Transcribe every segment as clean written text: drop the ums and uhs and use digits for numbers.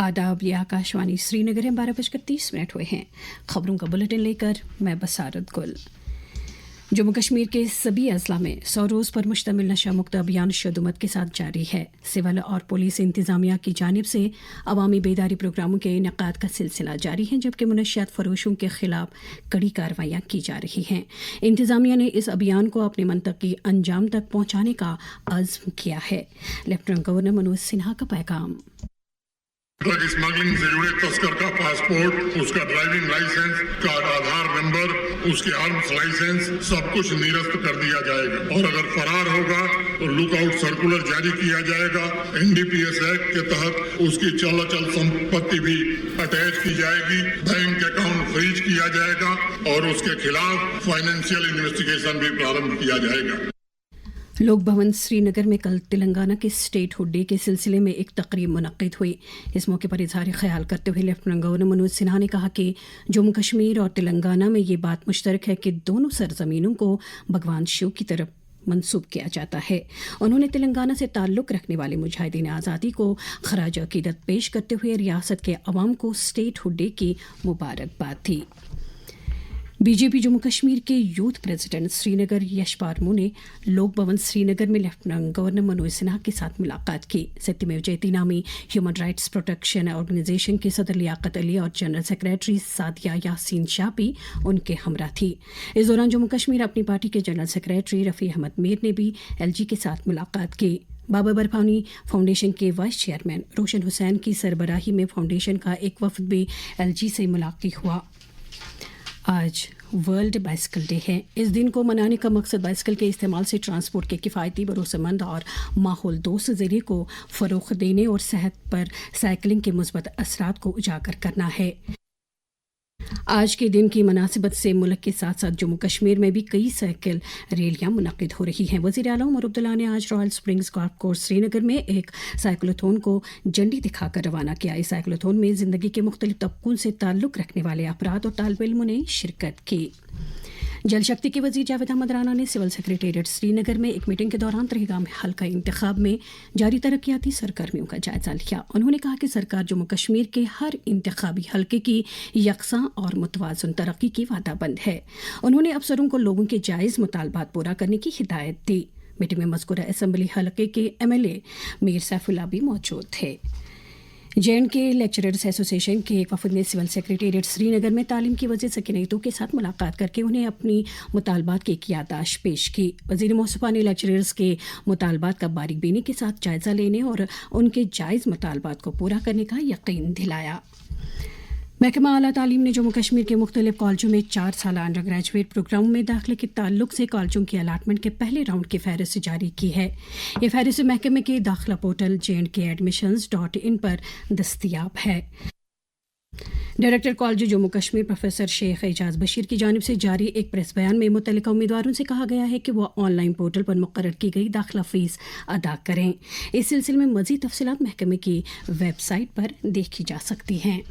आदाब, ये आकाशवाणी श्रीनगर है। 12:30 हुए हैं। खबरों का बुलेटिन लेकर मैं बसारत गुल। जम्मू कश्मीर के सभी अजला में 100 रोज़ पर मुश्तमिल नशा मुक्त अभियान शदुमत के साथ जारी है। सिविल और पुलिस इंतजामिया की जानिब से अवामी बेदारी प्रोग्रामों के इनेकाद का सिलसिला जारी है, जबकि मुनशियात फरोशों के खिलाफ कड़ी कार्रवाइयाँ की जा रही हैं। इंतजामिया ने इस अभियान को अपने मंतकी अंजाम तक पहुँचाने का अज़्म किया है। लेफ्टिनेंट गवर्नर मनोज सिन्हा का पैगाम। ड्रग स्मगलिंग से जुड़े तस्कर का पासपोर्ट, उसका ड्राइविंग लाइसेंस, का आधार नंबर, उसके आर्म्स लाइसेंस सब कुछ निरस्त कर दिया जाएगा और अगर फरार होगा तो लुकआउट सर्कुलर जारी किया जाएगा। NDPS एक्ट के तहत उसकी चल संपत्ति भी अटैच की जाएगी, बैंक अकाउंट फ्रीज किया जाएगा और उसके खिलाफ फाइनेंशियल इन्वेस्टिगेशन भी प्रारंभ किया जाएगा। लोक भवन श्रीनगर में कल तेलंगाना के स्टेट हुड डे के सिलसिले में एक तकरीब मुनक्किद हुई। इस मौके पर इजहार ख्याल करते हुए लेफ्टिनेंट गवर्नर मनोज सिन्हा ने कहा कि जम्मू कश्मीर और तेलंगाना में ये बात मुश्तरक है कि दोनों सरजमीनों को भगवान शिव की तरफ मंसूब किया जाता है। उन्होंने तेलंगाना से ताल्लुक़ रखने वाले मुजाहिदीन आज़ादी को खराज अकीदत पेश करते हुए रियासत के अवाम को स्टेट हुड डे की मुबारकबाद दी। बीजेपी जम्मू कश्मीर के यूथ प्रेसिडेंट श्रीनगर यशपाल मुर्मू ने लोक भवन श्रीनगर में लेफ्टिनेंट गवर्नर मनोज सिन्हा के साथ मुलाकात की। सत्यमेव जयते नामी ह्यूमन राइट्स प्रोटेक्शन ऑर्गेनाइजेशन के सदर लियाकत अली और जनरल सेक्रेटरी सादिया यासीन शाह भी उनके हमरा थी। इस दौरान जम्मू कश्मीर अपनी पार्टी के जनरल सेक्रेटरी रफ़ी अहमद मीर ने भी LG के साथ मुलाकात की। बाबा बर्फानी फाउंडेशन के वाइस चेयरमैन रोशन हुसैन की सरबराही में फाउंडेशन का एक वफद भी LG से मुलाकात हुआ। आज वर्ल्ड बाइसिकल डे है। इस दिन को मनाने का मकसद बाइसिकल के इस्तेमाल से ट्रांसपोर्ट के किफ़ायती, भरोसेमंद और माहौल दोस्त ज़रिए को फ़रोग़ देने और सेहत पर साइकिलिंग के मुस्बत असरात को उजागर करना है। आज के दिन की मुनासिबत से मुल्क के साथ साथ जम्मू कश्मीर में भी कई साइकिल रैलियां मुनक़िद हो रही हैं। वज़ीर आला उमर अब्दुल्ला ने आज royal springs golf course Srinagar में एक साइक्लोथॉन को झंडी दिखाकर रवाना किया। इस साइक्लोथॉन में ज़िंदगी के मुख्तलिफ तबकों से ताल्लुक़ रखने वाले अफराद और तालिब इल्मों ने शिरकत की। जल शक्ति के वज़ीर जावेद अहमद राना ने सिविल सेक्रेटेरिएट श्रीनगर में एक मीटिंग के दौरान त्रिगाम हल्का इंतखाब में जारी तरक्याती सरगर्मियों का जायजा लिया। उन्होंने कहा कि सरकार जम्मू कश्मीर के हर इंतखाबी हल्के की यकसां और मुतवाज़न तरक्की की वादाबंद है। उन्होंने अफसरों को लोगों के जायज़ मुतालबात पूरा करने की हिदायत दी। मीटिंग में मज़कूरा असम्बली हल्के के MLA मीर सैफुल्लाह भी मौजूद थे। JNK लेक्चरर्स एसोसिएशन के एक वफद ने सिविल सेक्रेटेरिएट श्रीनगर में तालीम की वज़ीर सकीना के साथ मुलाकात करके उन्हें अपनी मुतालबात की एक याददाश्त पेश की। वज़ीर मौसूफ़ा ने लेक्चरर्स के मुतालबात का बारीक बीनी के साथ जायज़ा लेने और उनके जायज़ मुतालबात को पूरा करने का यकीन दिलाया। महकमा आला तालीम ने जम्मू कश्मीर के मुख्तलिफ कॉलेजों में 4 साल अंडर ग्रेजुएट प्रोग्रामों में दाखिले के ताल्लुक से कॉलेजों की अलाटमेंट के पहले राउंड की फहरिस्त जारी की है। ये फहरिस्त महकमे के दाखिला पोर्टल jnkadmissions.in पर दस्तयाब है। Director college Jammu Kashmir professor Sheikh Ejaz Bashir की जानिब से जारी एक प्रेस बयान में मुतल्लिका उम्मीदवारों से कहा गया है कि वह ऑनलाइन पोर्टल पर मुकर्रर की गई दाखिला फ़ीस अदा करें। इस सिलसिले में मज़ीद तफसीलात महकमे की वेबसाइट पर देखी जा सकती हैं।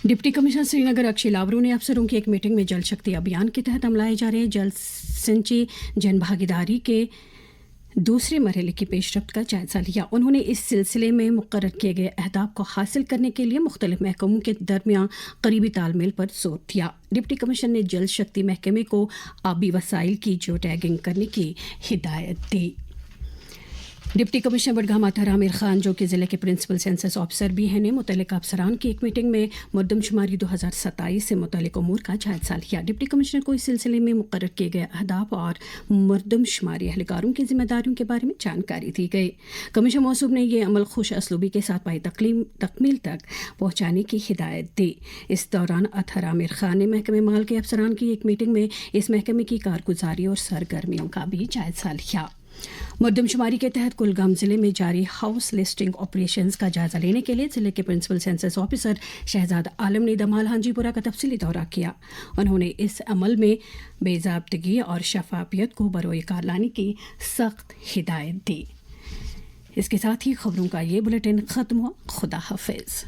डिप्टी कमिश्नर श्रीनगर अक्षय लावरू ने अफसरों की एक मीटिंग में जल शक्ति अभियान के तहत अमलाए जा रहे जल संचय जन भागीदारी के दूसरे मरहले की पेशरफ्त का जायजा लिया। उन्होंने इस सिलसिले में मुकर्रर किए गए अहदाफ को हासिल करने के लिए मुख्तलिफ महकमों के दरमियान करीबी तालमेल पर जोर दिया। डिप्टी कमिश्नर ने जल शक्ति महकमे को आबी वसाइल की जियो टैगिंग करने की हिदायत दी। डिप्टी कमिश्नर बडगाम अतहर आमिर खान, जो कि ज़िले के प्रिंसिपल सेंसस ऑफिसर भी हैं, ने मुतल्लिका अफसरान की एक मीटिंग में मरदमशुमारी 2027 से मुतल्लिक उमूर का जायजा लिया। डिप्टी कमिश्नर को इस सिलसिले में मुकर्रर किए गए अहदाफ और मरदमशुमारी एहलकारों की जिम्मेदारियों के बारे में जानकारी दी गई। कमिश्नर मौसूफ ने यह अमल खुश असलूबी के साथ पाई तकमील तक पहुँचाने की हिदायत दी। इस दौरान अतहर आमिर खान ने महकमे माल के अफसरान की एक मीटिंग में इस महकमे की कारगुजारी और सरगर्मियों का भी जायजा लिया। मरदमशुमारी के तहत कुलगाम ज़िले में जारी हाउस लिस्टिंग ऑपरेशंस का जायजा लेने के लिए ज़िले के प्रिंसिपल सेंसस ऑफिसर शहजाद आलम ने दमाल हांजीपुरा का तफसीली दौरा किया। उन्होंने इस अमल में बेज़ाब्तगी और शफाफियत को बरोए कार लाने की सख्त हिदायत दी। इसके साथ ही खबरों का ये बुलेटिन ख़त्म हुआ। खुदा हाफिज़।